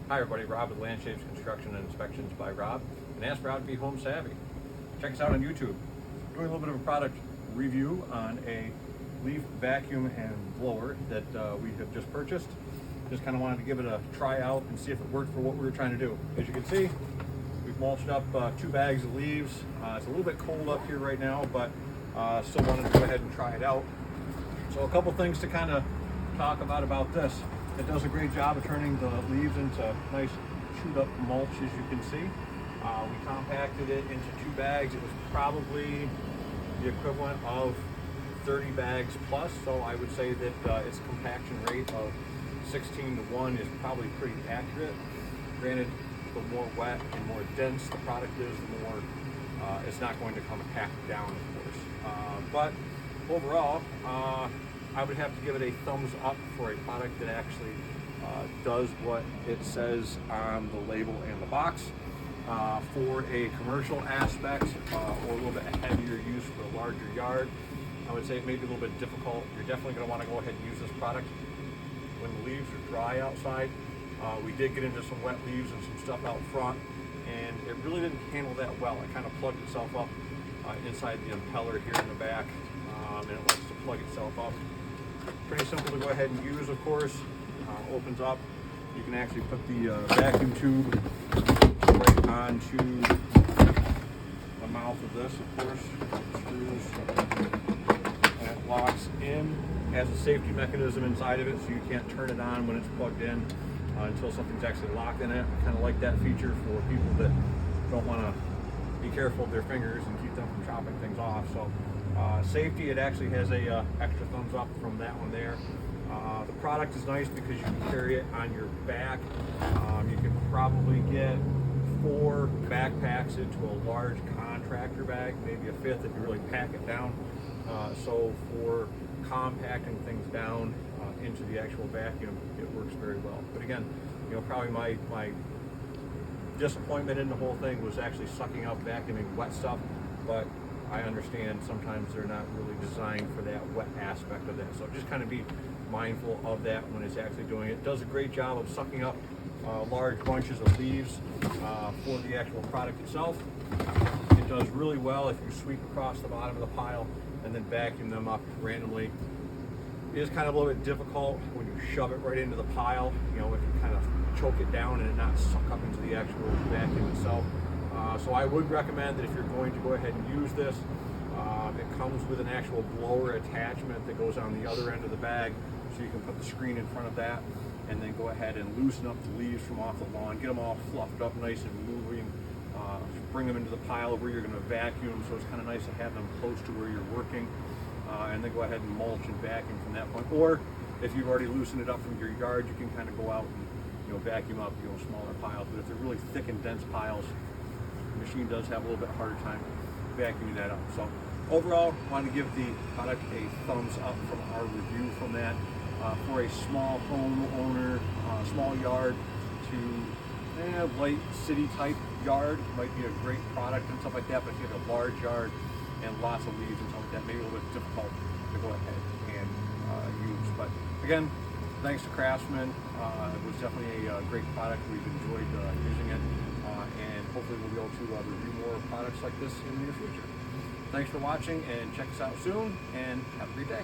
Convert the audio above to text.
Hi everybody, Rob with Landscapes Construction and Inspections by Rob, and ask Rob to be home savvy. Check us out on YouTube. Doing a little bit of a product review on a leaf vacuum and blower that we have just purchased. Just kind of wanted to give it a try out and see if it worked for what we were trying to do. As you can see, we've mulched up 2 bags of leaves. It's a little bit cold up here right now, but still wanted to go ahead and try it out. So a couple things to kind of talk about this. It does a great job of turning the leaves into nice chewed up mulch, as you can see. We compacted it into 2 bags. It was probably the equivalent of 30 bags plus, so I would say that its compaction rate of 16:1 is probably pretty accurate. Granted, the more wet and more dense the product is, the more it's not going to come packed down, of course. But overall, I would have to give it a thumbs up for a product that actually does what it says on the label and the box. For a commercial aspect or a little bit heavier use for a larger yard, I would say it may be a little bit difficult. You're definitely going to want to go ahead and use this product when the leaves are dry outside. We did get into some wet leaves and some stuff out front, and it really didn't handle that well. It kind of plugged itself up inside the impeller here in the back, and it likes to plug itself up. Pretty simple to go ahead and use, of course. Opens up. You can actually put the vacuum tube right onto the mouth of this, of course. Screws, and it locks in. Has a safety mechanism inside of it, so you can't turn it on when it's plugged in until something's actually locked in it. I kind of like that feature for people that don't want to be careful with their fingers and keep them from chopping things off. So safety, it actually has a extra thumbs up from that one there. The product is nice because you can carry it on your back. You can probably get 4 backpacks into a large contractor bag, maybe a 5th if you really pack it down. So for compacting things down into the actual vacuum, it works very well. But again, probably my disappointment in the whole thing was actually sucking up vacuuming wet stuff, but I understand sometimes they're not really designed for that wet aspect of that. So just kind of be mindful of that when it's actually doing it. It does a great job of sucking up large bunches of leaves for the actual product itself. It does really well if you sweep across the bottom of the pile and then vacuum them up randomly. It is kind of a little bit difficult when you shove it right into the pile, if you kind of choke it down and it not suck up into the actual vacuum itself. So I would recommend that if you're going to go ahead and use this, it comes with an actual blower attachment that goes on the other end of the bag, so you can put the screen in front of that and then go ahead and loosen up the leaves from off the lawn, get them all fluffed up nice and moving, bring them into the pile where you're going to vacuum, so it's kind of nice to have them close to where you're working, and then go ahead and mulch and vacuum from that point. Or if you've already loosened it up from your yard, you can kind of go out and vacuum up smaller piles. But if they're really thick and dense piles, the machine does have a little bit harder time vacuuming that up. So overall, I want to give the product a thumbs up from our review from that. For a small homeowner, small yard to light city type yard, might be a great product and stuff like that. But if you have a large yard and lots of leaves and stuff like that, maybe a little bit difficult to go ahead and use. But again, thanks to Craftsman. It was definitely a great product. We've enjoyed using it, and hopefully we'll be able to review more products like this in the near future. Thanks for watching, and check us out soon, and have a great day.